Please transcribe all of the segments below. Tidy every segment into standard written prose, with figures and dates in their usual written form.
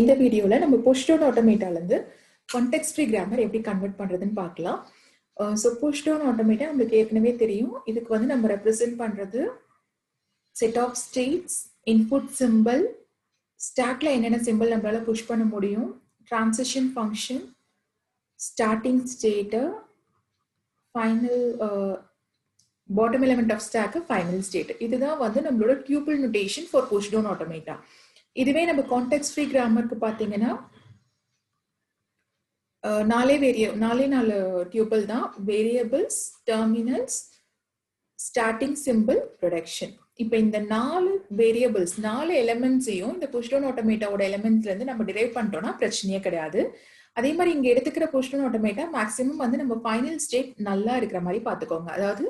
இந்த வீடியோல நம்ம புஷ் டவுன் ஆட்டோமேட்டால இருந்து கான்டெக்ஸ்ட் ஃப்ரீ கிராமர் எப்படி கன்வெர்ட் பண்றதுன்னு பார்க்கலாம். ஸோ புஷ் டவுன் ஆட்டோமேட்டா நம்மளுக்கு ஏற்கனவே தெரியும். இதுக்கு வந்து நம்ம ரெப்ரசென்ட் பண்றது set of states, input symbol, ஸ்டாக்ல என்னென்ன சிம்பிள் நம்மளால புஷ் பண்ண முடியும், transition function, starting state, final bottom element of stack, final state. இதுதான் வந்து நம்மளோட tuple notation for push down automata. இதுவே நம்ம கான்டெக்ஸ்ட் ஃப்ரீ கிராமருக்கு பார்த்தீங்கன்னா நாலே டியூபிள் தான். Variables, terminals, starting symbol, production. இப்போ இந்த 4 வேரியபிள்ஸ் 4 எலிமெண்ட்ஸையும் இந்த புஷ் டவுன் ஆட்டோமேட்டாவோட எலிமெண்ட்ஸ்ல இருந்து நம்ம டிரைவ் பண்ணிட்டோம்னா பிரச்சனையே கிடையாது. அதே மாதிரி இங்க எடுத்துக்கிற புஷ் டவுன் ஆட்டோமேட்டா மேக்ஸிமம் வந்து நம்ம ஃபைனல் ஸ்டேட் நல்லா இருக்கிற மாதிரி பார்த்துக்கோங்க. அதாவது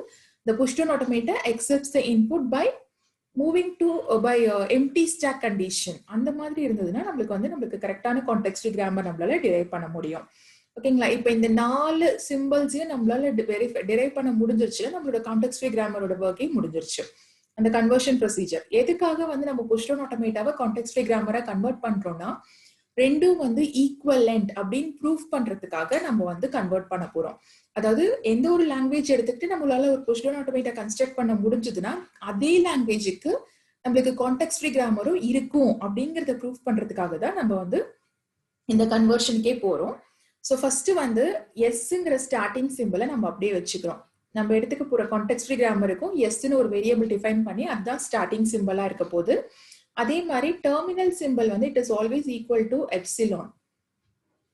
the push down automator accepts the input by moving to by empty stack condition. அந்த மாதிரி இருந்ததுன்னா நம்மளுக்கு கரெக்டான கான்டெக்ஸ்ட் கிராமர் நம்மளால டிரைவ் பண்ண முடியும். ஓகேங்களா? இப்போ இந்த 4 சிம்பிள்ஸையும் நம்மளால டிரைவ் பண்ண முடிஞ்சிருச்சு. நம்மளோட கான்டெக்ஸ்ட் கிராமரோட ஒர்க்கே முடிஞ்சிருச்சு. அந்த கன்வர்ஷன் ப்ரொசீஜர் எதுக்காக வந்து நம்ம புஷ் டவுன் ஆட்டோமேட்டாவை கான்டெக்ஸ்ட் கிராமரா கன்வெர்ட் பண்றோம்னா, ரெண்டும் வந்து ஈக்குவலண்ட் அப்படின்னு ப்ரூவ் பண்றதுக்காக நம்ம வந்து கன்வெர்ட் பண்ண போறோம். அதாவது எந்த ஒரு லாங்குவேஜ் எடுத்துக்கிட்டு நம்மளால ஒரு புஷ் டவுன் ஆட்டோமேட்டா கன்ஸ்ட்ரக்ட் பண்ண முடிஞ்சதுன்னா அதே லாங்குவேஜுக்கு நம்மளுக்கு கான்டெக்ஸ்ட் ஃப்ரீ கிராமரும் இருக்கும் அப்படிங்கறத ப்ரூவ் பண்றதுக்காக தான் நம்ம வந்து இந்த கன்வர்ஷனுக்கே போறோம். ஸோ ஃபர்ஸ்ட் வந்து எஸ்ங்கிற ஸ்டார்டிங் சிம்பிளை நம்ம அப்படியே வச்சுக்கிறோம். நம்ம எடுத்துக்க போற கான்டெக்ஸ்ட் ஃப்ரீ கிராமருக்கும் எஸ்ன்னு ஒரு வேரியபிள் டிஃபைன் பண்ணி அதுதான் ஸ்டார்டிங் சிம்பிளா இருக்க போது. அதே மாதிரி டெர்மினல் சிம்பிள் வந்து it is always equal to epsilon.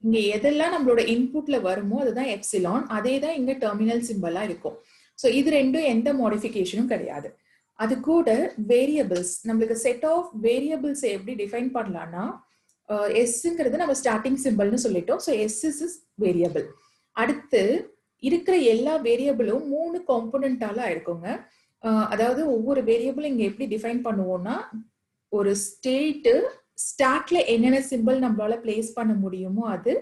இங்க எதெல்லாம் நம்மளோட இன்புட்ல வருமோ அதுதான் எப்சிலான். அதே தான் இங்க டெர்மினல் சிம்பிளா இருக்கும். ஸோ இது ரெண்டும் எந்த மாடிஃபிகேஷனும் கிடையாது. அது கூட வேரியபிள்ஸ், நம்மளுக்கு செட் ஆஃப் வேரியபிள்ஸ் எப்படி டிஃபைன் பண்ணலாம்னா, எஸ்ங்கிறது நம்ம ஸ்டார்டிங் சிம்பிள்னு சொல்லிட்டோம். So S is variable. அடுத்து இருக்கிற எல்லா வேரியபிளும் 3 காம்போனண்டால இருக்குங்க. அதாவது ஒவ்வொரு வேரியபிள் இங்க எப்படி டிஃபைன் பண்ணுவோம்னா, ஒரு ஸ்டேட்டு, ஸ்டாக்ல என்னென்ன சிம்பிள் நம்மளால பிளேஸ் பண்ண முடியுமோ அது,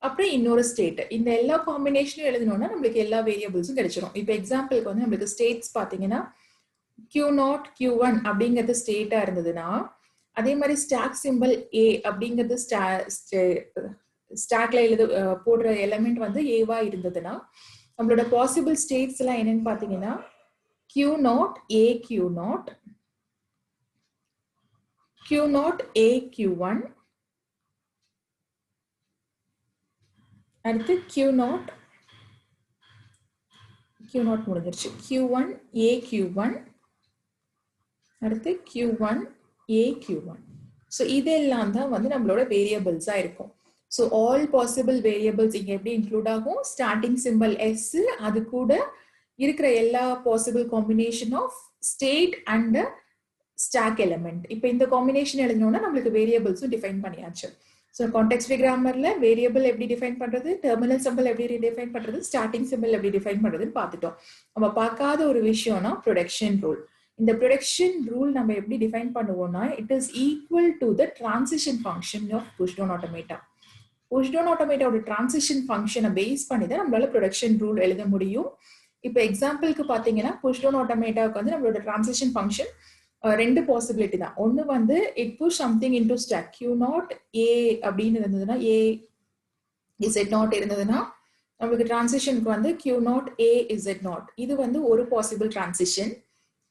அப்புறம் இன்னொரு ஸ்டேட். இந்த எல்லா காம்பினேஷனும் எழுதணும்னா நம்மளுக்கு எல்லா வேரியபிள்ஸும் கிடைச்சிடும். இப்போ எக்ஸாம்பிளுக்கு வந்து நம்மளுக்கு ஸ்டேட்ஸ் பார்த்தீங்கன்னா Q0, Q1 அப்படிங்கிறது ஸ்டேட்டா இருந்ததுன்னா, அதே மாதிரி ஸ்டாக் சிம்பிள் A அப்படிங்கிறது ஸ்டாக்ல போடுற எலிமெண்ட் வந்து ஏவா இருந்ததுன்னா, நம்மளோட பாசிபிள் ஸ்டேட்ஸ் எல்லாம் என்னன்னு பார்த்தீங்கன்னா Q0, A Q0, Q0 A Q1, அடுத்து Q0 முடிஞ்சிருச்சு. Q1 A Q1, அடுத்து Q1 A Q1. ஸோ இதெல்லாம் தான் வந்து நம்மளோட வேரியபிள்ஸா இருக்கும். ஸோ ஆல் பாசிபிள் வேரியபிள்ஸ் இங்க எப்படி இன்க்ளூட் ஆகும்? ஸ்டார்டிங் சிம்பிள் எஸ், அது கூட இருக்கிற எல்லா possible combination of state and stack element. இப்போ இந்த காம்பினேஷன் எழுதணும்னா நம்மளுக்கு வேரியபிள்ஸும் டிஃபைன் பண்ணியாச்சு. ஸோ கான்டெக்ஸ்ட் ஃப்ரீ கிராமர்ல வேரியபிள் எப்படி டிஃபைன் பண்றது, டெர்மினல் சிம்பிள் எப்படி டிஃபைன் பண்றது, ஸ்டார்டிங் சிம்பிள் எப்படி டிஃபைன் பண்றதுன்னு பார்த்துட்டோம். நம்ம பார்க்காத ஒரு விஷயம்னா ப்ரொடக்ஷன் ரூல். இந்த ப்ரொடக்ஷன் ரூல் நம்ம எப்படி டிஃபைன் பண்ணுவோம்னா, it is equal to the transition function of push down automata. Push down ஆட்டோமேட்டாவோட டிரான்சிஷன் ஃபங்க்ஷனை பேஸ் பண்ணி தான் நம்மளால ப்ரொடக்ஷன் ரூல் எழுத முடியும். இப்போ எக்ஸாம்பிளுக்கு பார்த்தீங்கன்னா புஷ் டவுன் ஆட்டோமேட்டாவுக்கு வந்து நம்மளோட டிரான்சிஷன் ஃபங்க்ஷன் 2 பாசிபிலிட்டி தான். ஒன்னு வந்து it push something into stack Q0 A அப்படின்னு இருந்ததுன்னா, A Z0 இருந்ததுன்னா நம்மளுக்கு டிரான்சிஷனுக்கு வந்து Q0 A Z0. இது வந்து ஒரு பாசிபிள் டிரான்சிஷன்.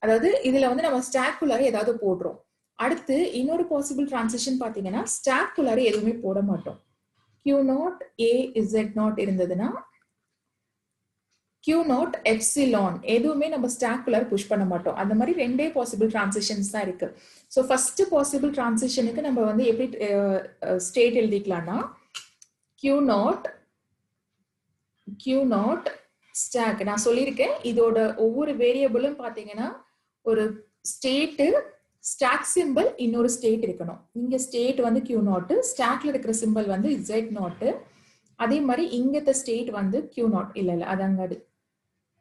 அதாவது இதுல வந்து நம்ம ஸ்டாக்குள்ளார ஏதாவது போடுறோம். அடுத்து இன்னொரு பாசிபிள் டிரான்சிஷன் பாத்தீங்கன்னா ஸ்டாக்குள்ளார எதுவுமே போட மாட்டோம். Q0 A Z0 இருந்ததுன்னா Q0 எப்சிலான் எதுவுமே நம்ம ஸ்டாக்குள்ளார புஷ் பண்ண மாட்டோம். அந்த மாதிரி 2 பாசிபிள் டிரான்சிஷன்ஸ் தான் இருக்கு. ஸோ ஃபர்ஸ்ட் பாசிபிள் டிரான்சிஷனுக்கு நம்ம வந்து எப்படி ஸ்டேட் எழுதிக்கலாம்னா, Q0 ஸ்டாக். நான் சொல்லியிருக்கேன் இதோட ஒவ்வொரு வேரியபிளும் பார்த்தீங்கன்னா ஒரு ஸ்டேட்டு, ஸ்டாக் சிம்பிள், இன்னொரு ஸ்டேட் இருக்கணும். இங்க ஸ்டேட் வந்து Q0, ஸ்டாக்ல இருக்கிற சிம்பிள் வந்து Z0. அதே மாதிரி இங்கத்த ஸ்டேட் வந்து Q0 இல்ல அதங்காது.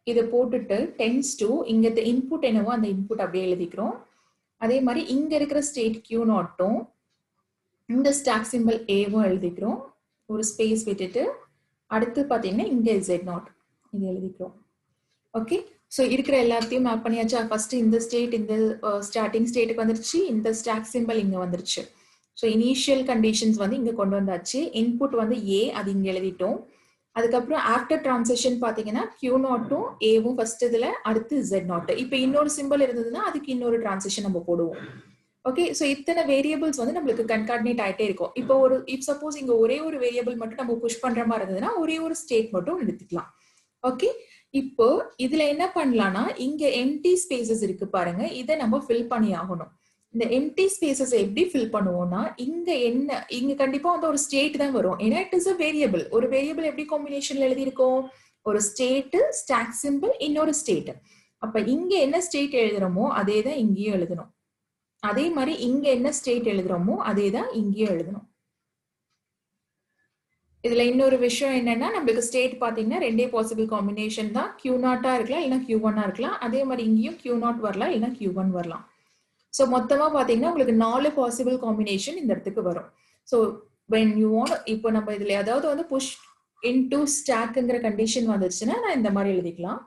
இதை போட்டுட்டு டென்ஸ் டு இங்கத்த இன்புட் என்னவோ அந்த இன்புட் அப்படியே எழுதிக்கிறோம். அதே மாதிரி இங்க இருக்கிற ஸ்டேட் Q0ம் இந்த ஸ்டாக் சிம்பிள் ஏவும் எழுதிக்கிறோம், ஒரு ஸ்பேஸ் விட்டுட்டு. அடுத்து பாத்தீங்கன்னா இங்க Z0 இது எழுதிக்கிறோம். ஓகே, ஸோ இருக்கிற எல்லாத்தையும் மேப் பண்ணியாச்சா? ஃபர்ஸ்ட் இந்த ஸ்டேட் இந்த ஸ்டார்டிங் ஸ்டேட்டுக்கு வந்துருச்சு, இந்த ஸ்டாக் சிம்பிள் இங்க வந்துருச்சு. ஸோ இனிஷியல் கண்டிஷன்ஸ் வந்து இங்க கொண்டு வந்தாச்சு. இன்புட் வந்து ஏ, அது இங்க எழுதிட்டோம். அதுக்கப்புறம் ஆஃப்டர் டிரான்சிஷன் பாத்தீங்கன்னா Q நாட்டும் ஏவும் ஃபர்ஸ்ட் இதுல, அடுத்து Z நாட். இப்போ இன்னொரு சிம்பிள் இருந்ததுன்னா அதுக்கு இன்னொரு டிரான்சிஷன் நம்ம போடுவோம். ஓகே, ஸோ இத்தனை வேரியபிள்ஸ் வந்து நம்மளுக்கு கன்கார்டினேட் ஆயிட்டே இருக்கும். இப்போ ஒரு இஃப் சப்போஸ் இங்க ஒரே ஒரு வேரியபிள் மட்டும் நம்ம புஷ் பண்ற மாதிரி இருந்ததுன்னா ஒரே ஒரு ஸ்டேட் மட்டும் எடுத்துக்கலாம். ஓகே, இப்போ இதுல என்ன பண்ணலாம்னா இங்க எம்டி ஸ்பேசஸ் இருக்கு பாருங்க, இதை நம்ம ஃபில் பண்ணி ஆகணும். இந்த எம்டி ஸ்பேசஸ் எப்படி ஃபில் பண்ணுவோம்னா இங்க கண்டிப்பா வந்து ஒரு ஸ்டேட் தான் வரும். ஏன்னா இட் இஸ் அ வேரியபிள். ஒரு வேரியபிள் எப்படி காம்பினேஷன்ல எழுதியிருக்கோம்? ஒரு ஸ்டேட், ஸ்டாக் சிம்பிள், இன்னொரு ஸ்டேட். அப்ப இங்க என்ன ஸ்டேட் எழுதுறோமோ அதே தான் இங்கேயும் எழுதணும். அதே மாதிரி இங்க என்ன ஸ்டேட் எழுதுறோமோ அதே தான் இங்கேயும் எழுதணும். இதுல இன்னொரு விஷயம் என்னன்னா, நம்மளுக்கு ஸ்டேட் பாத்தீங்கன்னா ரெண்டே பாசிபிள் காம்பினேஷன் தான். Q0 இருக்கலாம் இல்லைன்னா Q1 இருக்கலாம். அதே மாதிரி இங்கேயும் Q0 வரலாம் இல்லைன்னா Q1 வரலாம். ஸோ மொத்தமா பாத்தீங்கன்னா உங்களுக்கு 4 பாசிபிள் காம்பினேஷன் இந்த இடத்துக்கு வரும். ஸோ வென் யூ வாண்ட், இப்போ நம்ம இதுல ஏதாவது வந்து புஷ் இன்டு ஸ்டாக்ங்கிற கண்டிஷன் வந்துச்சுன்னா நான் இந்த மாதிரி எழுதிக்கலாம்.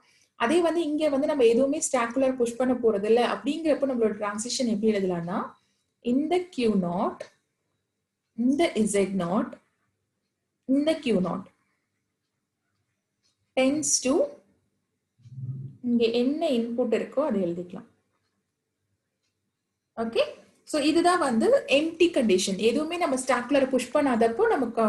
அதே வந்து இங்க வந்து நம்ம எதுவுமே ஸ்டாக்குலர் புஷ் பண்ண போறது இல்லை அப்படிங்கிறப்ப நம்மளோட டிரான்சிஷன் எப்படி எழுதலாம்னா, இந்த Q0, இந்த Z0, இந்த Q0 tends to இங்க என்ன இன்புட் இருக்கோ அதை எழுதிக்கலாம். ஓகே, ஸோ இதுதான் வந்து எம்டி கண்டிஷன். எதுவுமே நம்ம ஸ்டாக்குலர் புஷ் பண்ணாதப்போ நமக்கு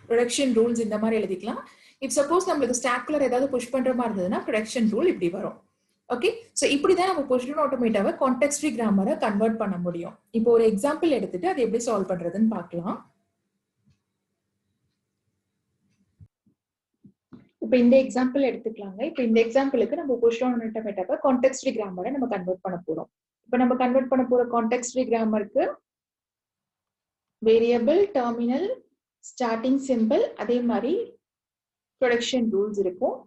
ப்ரொடக்ஷன் ரூல்ஸ் இந்த மாதிரி எழுதிக்கலாம். இப் சப்போஸ் நம்மளுக்கு ஸ்டாக்குலர் ஏதாவது புஷ் பண்ற மாதிரி இருந்ததுன்னா ப்ரொடக்ஷன் ரூல் இப்படி வரும். ஓகே, ஸோ இப்படிதான் நம்ம பொசிஷன் ஆட்டோமேட்டாவை கான்டெக்ஸ்ட் ஃப்ரீ கிராமரை கன்வெர்ட் பண்ண முடியும். இப்போ ஒரு எக்ஸாம்பிள் எடுத்துட்டு அதை எப்படி சால்வ் பண்றதுன்னு பார்க்கலாம். இப்போ இந்த எக்ஸாம்பிள் எடுத்துக்கலாங்க. இப்போ இந்த எக்ஸாம்பிளுக்கு நம்ம பொசிஷன் ஆட்டோமேட்டாவை கான்டெக்ஸ்ட் ஃப்ரீ கிராமரை நம்ம கன்வெர்ட் பண்ண போறோம். இப்போ நம்ம கன்வெர்ட் பண்ண போற கான்டெக்ஸ்ட் ஃப்ரீ கிராமருக்கு வேரியபிள், டெர்மினல், ஸ்டார்டிங் சிம்பிள், அதே மாதிரி ப்ரொடக்ஷன் ரூல்ஸ் இருக்கும்.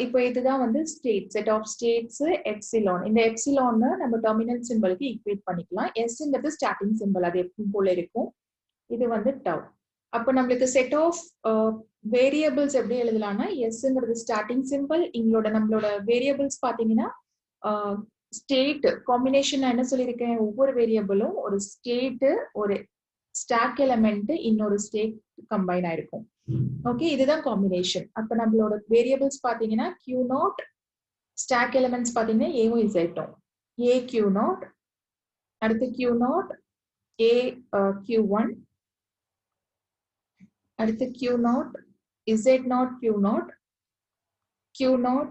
இப்போ இதுதான் வந்து state, set of states, epsilon. இந்த எப்சிலான் நம்ம டெர்மினல் சிம்பிளுக்கு ஈக்குவேட் பண்ணிக்கலாம். எஸ்ங்கிறது ஸ்டார்டிங் சிம்பிள், அது எப்பவும் போல இருக்கும். இது வந்து டவ். அப்போ நம்மளுக்கு செட் ஆஃப் வேரியபிள்ஸ் எப்படி எழுதலாம்னா, எஸ்ங்கிறது ஸ்டார்டிங் சிம்பிள். நம்மளோட வேரியபிள்ஸ் பாத்தீங்கன்னா ஸ்டேட் காம்பினேஷன். நான் என்ன சொல்லியிருக்கேன், ஒவ்வொரு வேரியபிளும் ஒரு ஸ்டேட், ஒரு ஸ்டாக் எலிமெண்ட், இன்னொரு ஸ்டேட் கம்பைன் ஆயிருக்கும். ஓகே, இதுதான் காம்பினேஷன். அப்ப நம்மளோட வேரியபிள்ஸ் பாத்தீங்கன்னா Q0, ஸ்டாக் எலிமெண்ட்ஸ் பாத்தீங்கன்னா ஏவும் இசட்டும். A Q0, அடுத்து Q0 A Q1, அடுத்து Q0 Z0 Q0, Q0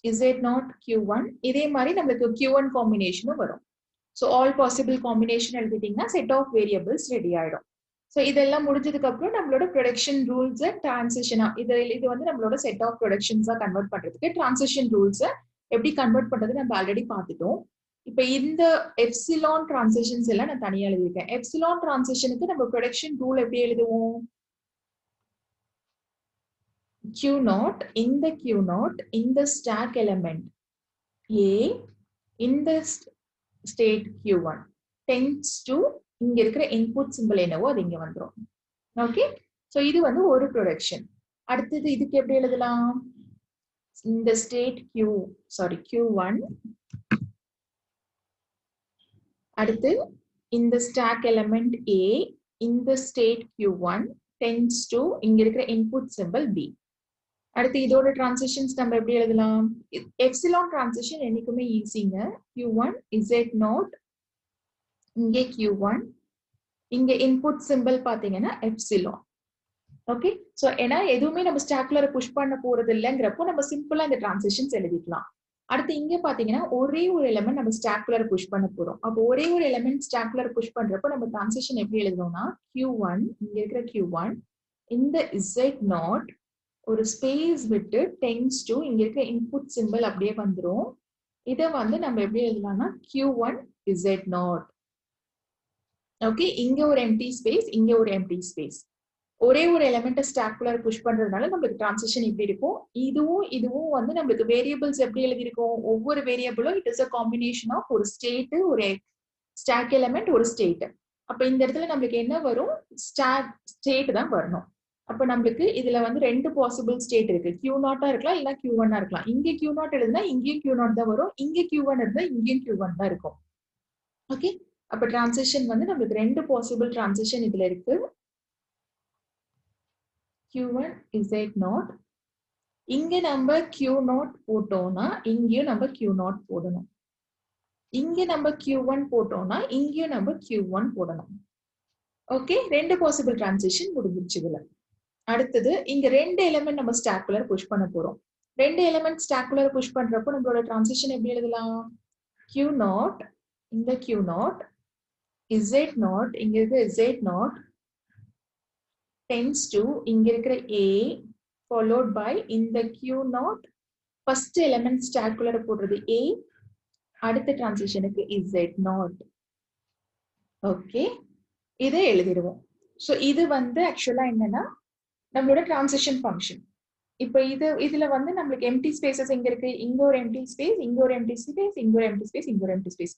Z0 Q1. இதே மாதிரி நம்மளுக்கு Q1 காம்பினேஷனும் வரும். ஸோ ஆல் பாசிபிள் காம்பினேஷன் எழுதிட்டீங்கன்னா செட் ஆஃப் வேரியபிள்ஸ் ரெடி ஆயிடும். ஸோ இதெல்லாம் முடிஞ்சதுக்கு அப்புறம் நம்மளோட ப்ரொடக்ஷன் ரூல்ஸ் டிரான்சிஷனா இது வந்து நம்மளோட செட் ஆஃப் ப்ரொடக்ஷன்ஸா கன்வெர்ட் பண்றதுக்கு டிரான்சிஷன் ரூல்ஸ் எப்படி கன்வெர்ட் பண்றது நம்ம ஆல்ரெடி பார்த்துட்டோம். இப்போ இந்த எப்சிலான் டிரான்சிஷன்ஸ் எல்லாம் நான் தனியா எழுதியிருக்கேன். எப்சிலான் டிரான்சிஷனுக்கு நம்ம ப்ரொடக்ஷன் ரூல் எப்படி எழுதுவோம்? Q0, இந்த Q0, இந்த ஸ்டாக் எலிமெண்ட் A, இந்த ஸ்டேட் Q1 tends to இங்க இருக்கிற இன்புட் சிம்பிள் என்னவோ அது இங்க வந்துரும். ஓகே, சோ இது வந்து ஒரு ப்ரொடக்ஷன். அடுத்தது இதுக்கு எப்படி எழுதலாம்? இந்த ஸ்டேட் Q1, அடுத்து இந்த ஸ்டாக் எலிமெண்ட் A, இந்த ஸ்டேட் Q1 tends to இங்க இருக்கிற இன்புட் சிம்பிள் B. அடுத்து இதோட டிரான்சிஷன்ஸ் நம்ம எப்படி எழுதலாம்? எப்சிலான் டிரான்சிஷன் என்னைக்குமே ஈஸிங்க. Q1 Z0, இங்க Q1, இங்க இன்புட் சிம்பிள் பாத்தீங்கன்னா எப்சிலான். ஓகே, சோ ஏன்னா எதுவுமே நம்ம ஸ்டாக்குலர் புஷ் பண்ண போறது இல்லைங்கிறப்போ நம்ம சிம்பிளா இந்த டிரான்சிஷன்ஸ் எழுதிக்கலாம். அடுத்து இங்க பாத்தீங்கன்னா ஒரே ஒரு எலிமெண்ட் நம்ம ஸ்டாக்குலர் புஷ் பண்ண போறோம். அப்போ ஒரே ஒரு எலிமெண்ட் ஸ்டாக்குலர் புஷ் பண்றப்போ நம்ம டிரான்சிஷன் எப்படி எழுதணும்னா, Q1, இங்க இருக்கிற Q1, இந்த Z0 ஒரு ஸ்பேஸ் விட்டு tends to இங்க இருக்க இன்புட் சிம்பிள் அப்படியே வந்துரும். இதை வந்து நம்ம எப்படி எழுதலாம்னா Q1 Z0. ஓகே, இங்க ஒரு எம்டி ஸ்பேஸ், இங்க ஒரு எம்டி ஸ்பேஸ். ஒரே ஒரு எலிமெண்ட் ஸ்டாக்குலர் புஷ் பண்றதுனால நம்மளுக்கு டிரான்சிஷன் இப்படி இருக்கும். இதுவும் வந்து நம்மளுக்கு வேரியபிள்ஸ் எப்படி எழுதிருக்கும்? ஒவ்வொரு வேரியபிளும் it is a combination of ஒரு ஸ்டேட், ஒரு ஸ்டாக் எலிமெண்ட், ஒரு ஸ்டேட். அப்ப இந்த இடத்துல நம்மளுக்கு என்ன வரும்? ஸ்டேட் தான் வரணும். அப்ப நம்மளுக்கு இதுல வந்து ரெண்டு பாசிபிள் ஸ்டேட் இருக்கு. Q0 இருக்கலாம் இல்ல Q1 இருக்கலாம். இங்க Q0 எழுதுனா இங்கேயும் Q0 தான் வரும். இங்க Q1 இருந்தா இங்கேயும் Q1 தான் இருக்கும். ஓகே, அப்ப டிரான்சிஷன் வந்து நமக்கு ரெண்டு பாசிபிள் டிரான்சிஷன் இதுல இருக்கு. Q1 Z0. இங்க நம்ம Q0 போட்டோம்னா இங்கேயும் நம்ம Q0 போடணும். இங்க நம்ம Q1 போட்டோம்னா இங்கேயும் நம்ம Q1 போடணும். ஓகே, ரெண்டு பாசிபிள் டிரான்சிஷன் முடிஞ்சிருச்சு இதுல. அடுத்தது இங்க ரெண்டு எலிமெண்ட் நம்ம ஸ்டாக்குலர் புஷ் பண்ண போறோம். ரெண்டு எலிமெண்ட் ஸ்டாக்குலர் புஷ் பண்றப்போ நம்மளோட டிரான்சிஷன் எப்படி எழுதலாம்? Q0, இந்த Q0, Z0, இங்க இருக்க Z0 tends to இங்க இருக்கிற A followed by இந்த Q0 first element stack-குள்ள போடுறது A, அடுத்த டிரான்சிஷனுக்கு Z0. ஓகே, இதை எழுதிடுவோம். சோ இது வந்து ஆக்சுவலா என்னன்னா நம்மளோட டிரான்சிஷன் ஃபங்க்ஷன். இப்போ இதுல வந்து நம்மளுக்கு எம்டி ஸ்பேசஸ் எங்க இருக்கு? இங்க ஒரு எம்டி ஸ்பேஸ், இங்க ஒரு எம்டி ஸ்பேஸ், இங்க ஒரு எம்டி ஸ்பேஸ், இங்க ஒரு எம்டி ஸ்பேஸ்.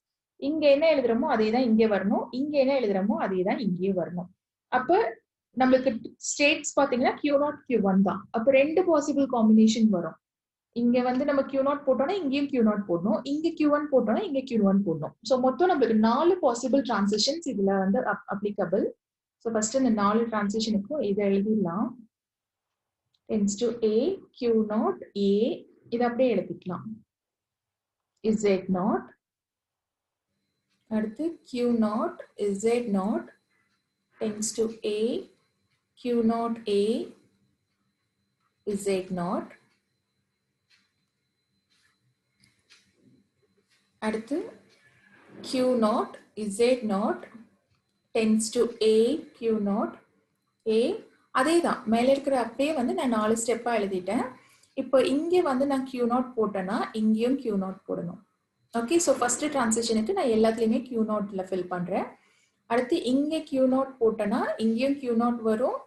இங்க என்ன எழுதுறோமோ அதே தான் இங்கே வரணும், இங்க என்ன எழுதுறோமோ அதே தான் இங்கேயே வரணும். அப்ப நம்மளுக்கு ஸ்டேட்ஸ் பாத்தீங்கன்னா Q0 Q1 தான். அப்ப ரெண்டு பாசிபிள் காம்பினேஷன் வரும். இங்க வந்து நம்ம Q0 போட்டோம்னா இங்கேயும் Q0 போடணும், இங்க Q1 போட்டோம்னா இங்க Q1 போடணும். சோ மொத்தம் நம்மளுக்கு 4 பாசிபிள் டிரான்சிஷன்ஸ் இதுல வந்து அப்ளிகபிள். சோ ஃபர்ஸ்ட் இந்த 4 டிரான்சிஷனுக்கும் இதை எழுதிடலாம். tends to A, Q0, A, இது அப்படியே எழுதிக்கலாம். Z0, அடுத்து Q0, Z0, tends to A, Q0, A, Z0, அடுத்து Q0, Z0, tends to A, Q0, A. அதே தான் மேல இருக்கிற அப்படியே வந்து நான் 4 ஸ்டெப்பா எழுதிட்டேன். இப்போ இங்கே வந்து நான் Q0 போட்டேன்னா இங்கேயும் Q0 போடணும். ஓகே, ஸோ ஃபர்ஸ்ட் டிரான்சிஷனுக்கு நான் எல்லாத்துலேயுமே Q0ல ஃபில் பண்றேன். அடுத்து இங்கே Q0 போட்டேன்னா இங்கேயும் Q0 வரும்,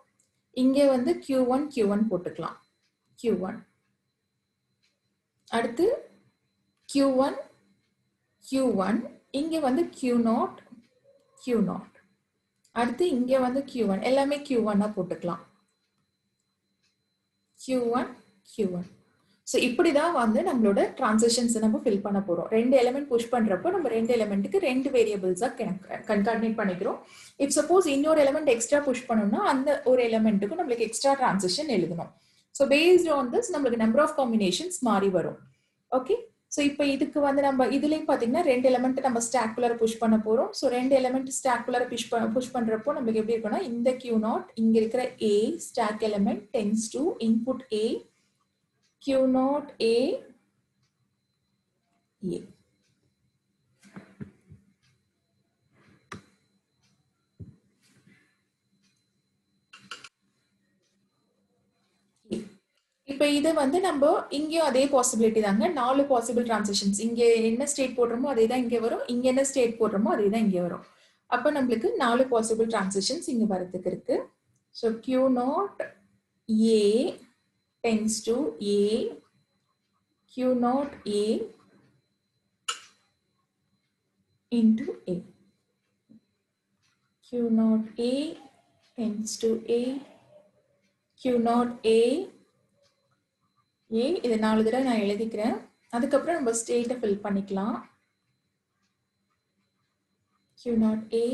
இங்கே வந்து Q1 போட்டுக்கலாம். Q1, அடுத்து Q1, இங்கே வந்து Q0, அடுத்து இங்கே வந்து Q1, எல்லாமே Q1 போட்டுக்கலாம். Q1. ஸோ இப்படிதான் வந்து நம்மளோட டிரான்சிஷன்ஸ் நம்ம ஃபில் பண்ண போறோம். ரெண்டு எலிமெண்ட் புஷ் பண்றப்போ நம்ம ரெண்டு எலிமெண்ட்டுக்கு ரெண்டு வேரியபிள்ஸா கன்கார்டினேட் பண்ணிக்கிறோம். இப் சப்போஸ் இன்னொரு எலிமெண்ட் எக்ஸ்ட்ரா புஷ் பண்ணோம்னா அந்த ஒரு எலிமெண்ட்டுக்கு நம்மளுக்கு எக்ஸ்ட்ரா டிரான்சிஷன் எழுதணும். ஸோ பேஸ்ட் ஆன் திஸ் நம்மளுக்கு நம்பர் ஆஃப் காம்பினேஷன்ஸ் மாறி வரும். ஓகே, ஸோ இப்போ இதுக்கு வந்து நம்ம இதுலயும் பாத்தீங்கன்னா ரெண்டு எலிமெண்ட் நம்ம ஸ்டாக்குலர் புஷ் பண்ண போறோம். ஸோ ரெண்டு எலிமெண்ட் ஸ்டாக்குலர் புஷ் பண்றப்போ நம்மளுக்கு எப்படி இருக்குன்னா இந்த Q0 இங்க இருக்கிற A stack element tends to input A, Q0 A, A. இப்போ இது வந்து நம்ம இங்கேயும் அதே பாசிபிலிட்டி தாங்க. 4 பாசிபிள் டிரான்சிஷன்ஸ். இங்க என்ன ஸ்டேட் போடுறோமோ அதே தான் இங்கே வரும், இங்க என்ன ஸ்டேட் போடுறோமோ அதே தான் இங்கே வரும். அப்போ நம்மளுக்கு 4 பாசிபிள் டிரான்சிஷன்ஸ் இங்க வரதுக்கு இருக்கு. So Q0 A tends to A, Q0 A into A, Q0 A tends to A, Q0 A, A. இது 4 தடவை நான் எழுதிக்கிறேன். அதுக்கப்புறம் நம்ம ஸ்டேட்டை ஃபில் பண்ணிக்கலாம். Q0 A,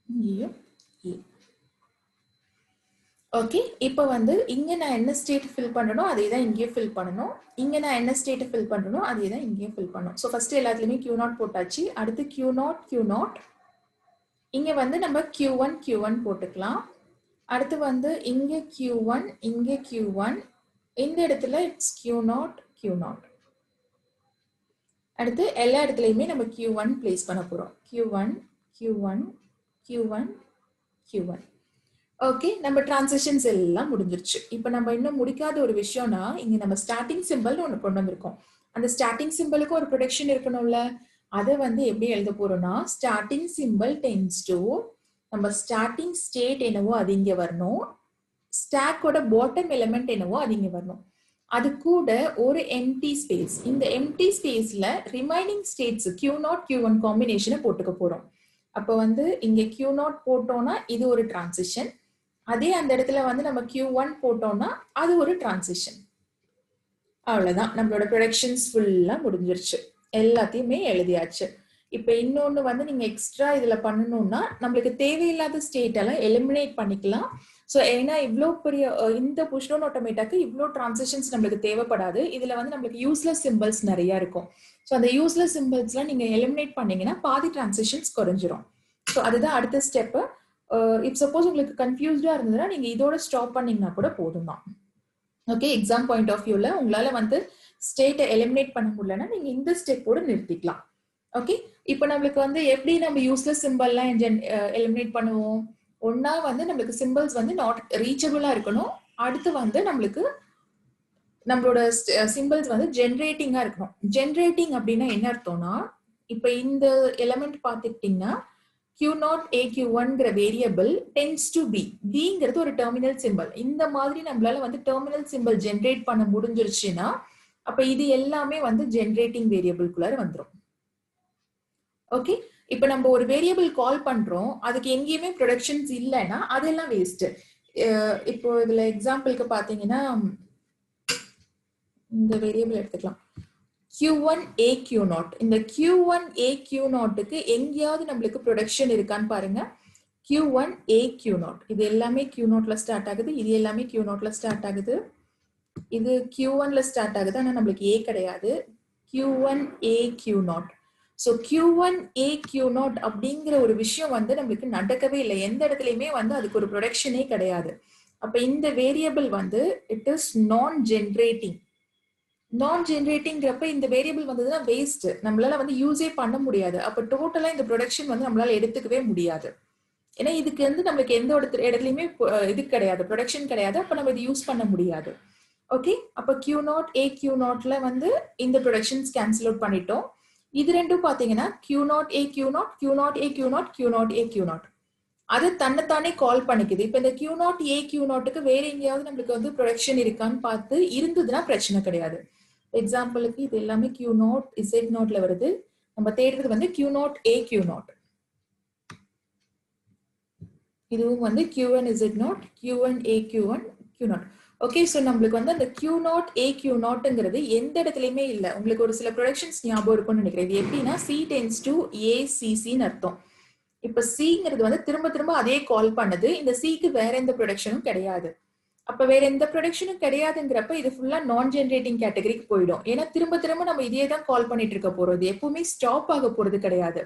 இங்கேயும் A. ஓகே, இப்போ வந்து இங்க நான் என்ன ஸ்டேட் ஃபில் பண்ணணும் அதே தான் இங்கேயும் ஃபில் பண்ணணும், இங்க நான் என்ன ஸ்டேட் ஃபில் பண்ணணும் அதே தான் இங்கேயும் ஃபில் பண்ணணும். ஸோ ஃபர்ஸ்ட் எல்லாத்துலயுமே Q0 போட்டாச்சு. அடுத்து Q0, இங்க வந்து நம்ம Q1 போட்டுக்கலாம். அடுத்து வந்து இங்க Q1, இங்க Q1, இந்த இடத்துல இட்ஸ் Q0. அடுத்து எல்லா இடத்துலயுமே நம்ம Q1 பிளேஸ் பண்ண போறோம். Q1. ஓகே, நம்ம டிரான்சிஷன்ஸ் எல்லாம் முடிஞ்சிருச்சு. இப்போ நம்ம இன்னும் முடிக்காத ஒரு விஷயம்னா இங்க நம்ம ஸ்டார்டிங் சிம்பிள் ஒன்று கொண்டு வந்திருக்கோம். அந்த ஸ்டார்டிங் சிம்பிளுக்கு ஒரு ப்ரொடக்ஷன் இருக்கணும்ல, அதை வந்து எப்படி எழுத போறோம்னா ஸ்டார்டிங் சிம்பிள் டென்ஸ் டு நம்ம ஸ்டார்டிங் ஸ்டேட் என்னவோ அது இங்க வரணும், ஸ்டாக்கோட பாட்டம் எலிமெண்ட் என்னவோ அது இங்க வரணும், அது கூட ஒரு எம்டி ஸ்பேஸ். இந்த எம்டி ஸ்பேஸ்ல ரிமைனிங் ஸ்டேட்ஸ் Q0 காம்பினேஷனை போட்டுக்க போறோம். அப்போ வந்து இங்க Q0 போட்டோம்னா இது ஒரு டிரான்சிஷன், அதே அந்த இடத்துல வந்து நம்ம Q1 போட்டோம்னா அது ஒரு டிரான்சிஷன். அவ்வளவுதான், நம்மளோட ப்ரொடக்ஷன்ஸ் ஃபுல்லா முடிஞ்சிருச்சு, எல்லாத்தையுமே எழுதியாச்சு. இப்ப இன்னொன்னு வந்து நீங்க எக்ஸ்ட்ரா இதுல பண்ணணும்னா நம்மளுக்கு தேவையில்லாத ஸ்டேட் எல்லாம் எலிமினேட் பண்ணிக்கலாம். ஸோ ஏன்னா இவ்வளோ பெரிய இந்த புஷ் டவுன் ஆட்டோமேட்டாக்கு இவ்வளோ டிரான்சிஷன்ஸ் நம்மளுக்கு தேவைப்படாது. இதுல வந்து நம்மளுக்கு யூஸ்லெஸ் சிம்பிள்ஸ் நிறைய இருக்கும். ஸோ அந்த யூஸ்லெஸ் சிம்பிள்ஸ்லாம் நீங்க எலிமினேட் பண்ணீங்கன்னா பாதி டிரான்சிஷன்ஸ் குறைஞ்சிரும். ஸோ அதுதான் அடுத்த ஸ்டெப். இப் சப்போஸ் உங்களுக்கு கன்ஃபியூஸ்டா இருந்ததுன்னா நீங்க இதோட ஸ்டாப் பண்ணீங்கன்னா கூட போதும் தான். ஓகே, எக்ஸாம் பாயிண்ட் ஆஃப் வியூல உங்களால வந்து ஸ்டேட்டை எலிமினேட் பண்ண முடியலன்னா நீங்க இந்த ஸ்டெப்போட நிறுத்திக்கலாம். ஓகே, இப்போ நம்மளுக்கு வந்து எப்படி நம்ம யூஸ்லெஸ் சிம்பிள்லாம் எலிமினேட் பண்ணுவோம்? ஒன்னா வந்து நம்மளுக்கு சிம்பிள்ஸ் வந்து நாட் ரீச்சபிளா இருக்கணும். அடுத்து வந்து நம்மளுக்கு நம்மளோட சிம்பிள்ஸ் வந்து ஜென்ரேட்டிங்கா இருக்கணும். ஜென்ரேட்டிங் அப்படின்னா என்ன அர்த்தம்னா, இப்போ இந்த எலிமெண்ட் பார்த்துக்கிட்டீங்கன்னா Q0 AQ1ங்கிற வேரியபிள் டென்ஸ் டு பி. பிங்கிறது ஒரு டெர்மினல் சிம்பிள். இந்த மாதிரி நம்மளால வந்து டெர்மினல் சிம்பிள் ஜென்ரேட் பண்ண முடிஞ்சிருச்சுன்னா அப்ப இது எல்லாமே வந்து ஜென்ரேட்டிங் வேரியபிள்குள்ளார வந்துடும். ஓகே, இப்ப நம்ம ஒரு வேரியபிள் கால் பண்றோம், அதுக்கு எங்கேயுமே ப்ரொடக்ஷன்ஸ் இல்லைன்னா அதெல்லாம் வேஸ்ட். இப்போ இதுல எக்ஸாம்பிளுக்கு பாத்தீங்கன்னா இந்த வேரியபிள் எடுத்துக்கலாம் Q1 AQ0. இந்த Q1 AQ0க்கு எங்கேயாவது நம்மளுக்கு ப்ரொடக்ஷன் இருக்கான்னு பாருங்க. Q1 AQ0 இது எல்லாமே Q0ல ஸ்டார்ட் ஆகுது, இது எல்லாமே Q0ல ஸ்டார்ட் ஆகுது, இது Q1ல ஸ்டார்ட் ஆகுது, ஆனா நம்மளுக்கு A கிடையாது. Q1 AQ0. So Q1 AQ0 அப்படிங்கிற ஒரு விஷயம் வந்து நம்மளுக்கு நடக்கவே இல்லை. எந்த இடத்துலையுமே வந்து அதுக்கு ஒரு ப்ரொடக்ஷனே கிடையாது. அப்ப இந்த வேரியபிள் வந்து இட் இஸ் நான் ஜென்ரேட்டிங். நான் ஜென்ரேட்டிங்கிறப்ப இந்த வேரியபிள் வந்ததுன்னா வேஸ்ட், நம்மளால வந்து யூஸே பண்ண முடியாது. அப்ப டோட்டலா இந்த ப்ரொடக்ஷன் வந்து நம்மளால எடுத்துக்கவே முடியாது. ஏன்னா இதுக்கு வந்து நம்மளுக்கு எந்த இடத்துலயுமே இது கிடையாது, ப்ரொடக்ஷன் கிடையாது. அப்ப நம்ம இது யூஸ் பண்ண முடியாது. ஓகே, அப்ப Q0 AQ0ல வந்து இந்த ப்ரொடக்ஷன்ஸ் கேன்சல் அவுட் பண்ணிட்டோம். இது ரெண்டும் பாத்தீங்கன்னா Q0 AQ0 Q0 AQ0 Q0 AQ0 அது தன்னைத்தானே கால் பண்ணிக்குது. இப்ப இந்த Q0 AQ0க்கு வேற எங்கேயாவது நம்மளுக்கு வந்து ப்ரொடக்ஷன் இருக்கான்னு பார்த்து இருந்ததுன்னா பிரச்சனை கிடையாது. எக்ஸாம்பிளுக்கு இது எல்லாமே Q0 Z0ல வருது. நம்ம தேடுறது வந்து Q0 AQ0. இதுவும் வந்து Q1 Z0 Q1 AQ1 Q0. Okay, so நம்மளுக்கு வந்து அந்த Q0 AQ0ங்கிறது எந்த இடத்துலையுமே இல்லை. உங்களுக்கு ஒரு சில ப்ரொடக்ஷன்ஸ் ஞாபகம் இருக்கும்னு நினைக்கிறேன். இது எப்படின்னா C tends to ACCன்னு அர்த்தம். இப்ப Cங்கிறது வந்து திரும்ப திரும்ப அதே கால் பண்ணுது. இந்த Cக்கு வேற எந்த ப்ரொடக்ஷனும் கிடையாது. அப்ப வேற எந்த ப்ரொடக்ஷனும் கிடையாதுங்கிறப்ப இது ஃபுல்லா நான் ஜென்ரேட்டிங் கேட்டகரிக்கு போயிடும். ஏன்னா திரும்ப திரும்ப நம்ம இதே தான் கால் பண்ணிட்டு இருக்க போறோம். இது எப்பவுமே ஸ்டாப் ஆக போறது கிடையாது.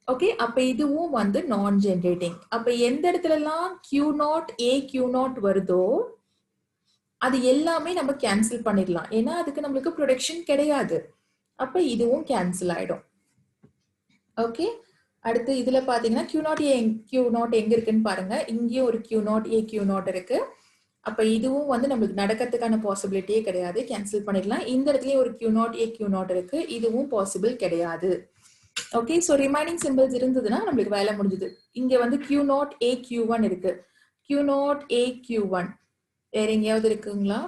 ஓகே, அப்ப இதுவும் வந்து நான் ஜென்ரேட்டிங். அப்ப எந்த இடத்துல எல்லாம் Q0 AQ0 வருதோ அது எல்லாமே நம்ம கேன்சல் பண்ணிடலாம். ஏன்னா அதுக்கு நம்மளுக்கு ப்ரொடக்ஷன் கிடையாது. அப்ப இதுவும் கேன்சல் ஆயிடும். ஓகே, அடுத்து இதுல பாத்தீங்கன்னா Q0 எங்க இருக்குன்னு பாருங்க. இங்கேயும் ஒரு Q0 AQ0 இருக்கு. அப்ப இதுவும் வந்து நம்மளுக்கு நடக்கிறதுக்கான பாசிபிலிட்டியே கிடையாது, கேன்சல் பண்ணிடலாம். இந்த இடத்துலயும் ஒரு Q0 AQ0 இருக்கு, இதுவும் பாசிபிள் கிடையாது. ஓகே, ஸோ ரிமைனிங் சிம்பிள்ஸ் இருந்ததுன்னா நம்மளுக்கு வேலை முடிஞ்சது. இங்க வந்து Q0 AQ1 இருக்கு. Q0 AQ1 வேற எங்கேயாவது இருக்குங்களா?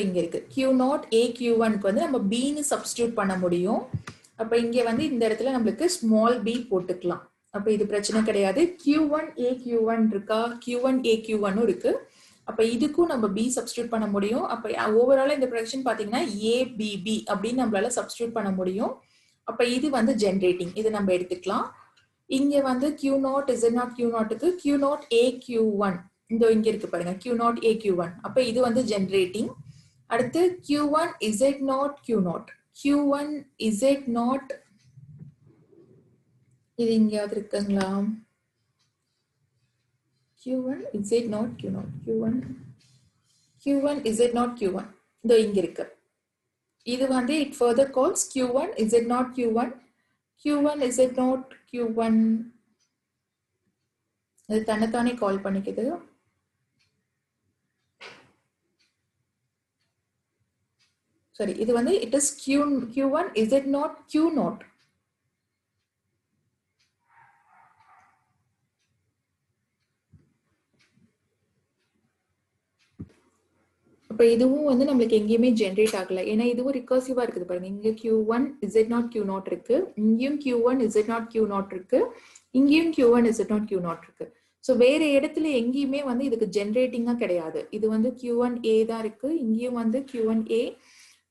இங்க இருக்கு. Q0 AQ1க்கு வந்து நம்ம Bன்னு சப்ஸ்டியூட் பண்ண முடியும். அப்ப இங்க வந்து இந்த இடத்துல நம்மளுக்கு ஸ்மால் b போட்டுக்கலாம். அப்ப இது பிரச்சனை கிடையாது. Q1 AQ1 இருக்கா, Q1 AQ1 இருக்கு. அப்ப இதுக்கும் நம்ம B சப்ஸ்டியூட் பண்ண முடியும். அப்ப ஓவராலா இந்த ப்ரொடக்ஷன் பாத்தீங்கன்னா ABB அப்படின்னு நம்மளால சப்ஸ்டியூட் பண்ண முடியும். அப்ப இது வந்து ஜென்ரேட்டிங், இது நம்ம எடுத்துக்கலாம். இங்க வந்து Q0 Z0 Q0க்கு Q0 AQ1 இங்க இருக்கு பாருங்க, Q0 AQ1. அப்ப இது வந்து ஜென்ரேட்டிங். அடுத்து Q1 Z0 Q0 Q1 Z0 இது எங்கேயாவது இருக்குங்களா? Q1 Z0 Q0 Q1 Z0 Q1 இங்க இருக்கு. இது வந்து it further calls Q1 Z0 Q1 Q1 Z0 Q1 இது தன்னைத்தானே கால் பண்ணிக்குது. சரி, இது வந்து it is Q1 Z0 Q0. அப்ப இதுவும் வந்து நம்மளுக்கு எங்கேயுமே ஜென்ரேட் ஆகல. ஏன்னா இதுவும் ரிகர்சிவா இருக்குது பாருங்க. இங்க Q1 Z0 Q0 இருக்கு, இங்கேயும் Q1 Z0 Q0 இருக்கு, இங்கேயும் Q1 Z0 Q0 இருக்கு. ஸோ வேற இடத்துல எங்கேயுமே வந்து இதுக்கு ஜென்ரேட்டிங்கா கிடையாது. இது வந்து Q1 A தான் இருக்கு, இங்கேயும் வந்து Q1 A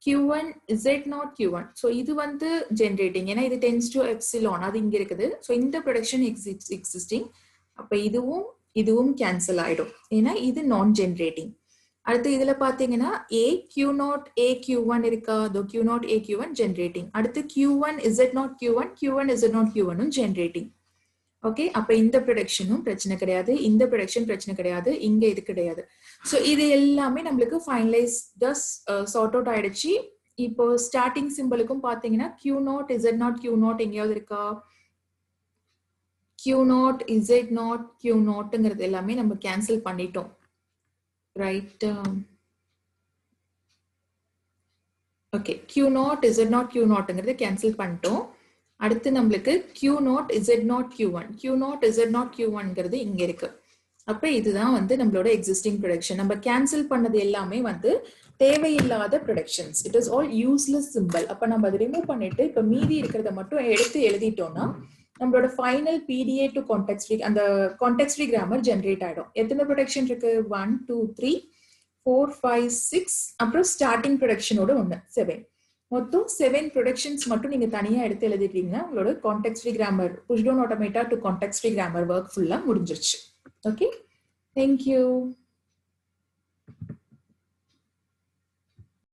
Q1 Z0 Q1. So இது வந்து generating. ஏன்னா இது tends to epsilon. அது இங்க இருக்குது. So இந்த production existing. அப்ப இதுவும் cancel ஆயிடும். ஏன்னா இது non-generating. அடுத்து இதுல பாத்தீங்கன்னா A Q0 A Q1 இருக்கா? அதோ Q0 A Q1 generating. அடுத்து Q1 Z0 Q1 Q1 Z0 Q1 generating. Okay, அப்ப இந்த ப்ரொடக்ஷனும் பிரச்சனை கிடையாது, இந்த ப்ரொடக்ஷன் பிரச்சனை கிடையாது, இங்க இது கிடையாது. ஸோ இது எல்லாமே நம்மளுக்கு ஃபைனலைஸ் சார்ட் அவுட் ஆயிடுச்சு. இப்போ ஸ்டார்டிங் சிம்பிளுக்கும் பாத்தீங்கன்னா Q0 Z0 Q0 எங்கேயாவது இருக்கா? Q0 Z0 Q0ங்கிறது எல்லாமே நம்ம கேன்சல் பண்ணிட்டோம், right? Okay, Q0 Z0 Q0ங்கிறது cancel பண்ணிட்டோம். அடுத்து நம்மளுக்கு Q0 Z0 Q1 Q0 Z0 Q1ங்கிறது இங்க இருக்கு. அப்ப இதுதான் வந்து நம்மளோட எக்ஸிஸ்டிங் ப்ரொடக்ஷன். நம்ம கேன்சல் பண்ணது எல்லாமே வந்து தேவையில்லாத productions. It is all useless simple. அப்ப நம்ம அதை ரிமூவ் பண்ணிட்டு இப்ப மீதி இருக்கிறத மட்டும் எடுத்து எழுதிட்டோம்னா நம்மளோட final PDA to context free அந்த கான்டெக்ஸ்ட் ஃப்ரீ கிராமர் ஜென்ரேட் ஆயிடும். எத்தனை ப்ரொடக்ஷன் இருக்கு? 1 2 3 4 5 6 அப்புறம் ஸ்டார்டிங் ப்ரொடக்ஷனோட 1 7. மொத்தம் 7 ப்ரொடக்ஷன்ஸ் மட்டும் நீங்க தனியா எடுத்து எழுதிட்டீங்கன்னா உங்களோட context free grammar push down automata to context free grammar work ஃபுல்லா முடிஞ்சிருச்சு. Okay, thank you.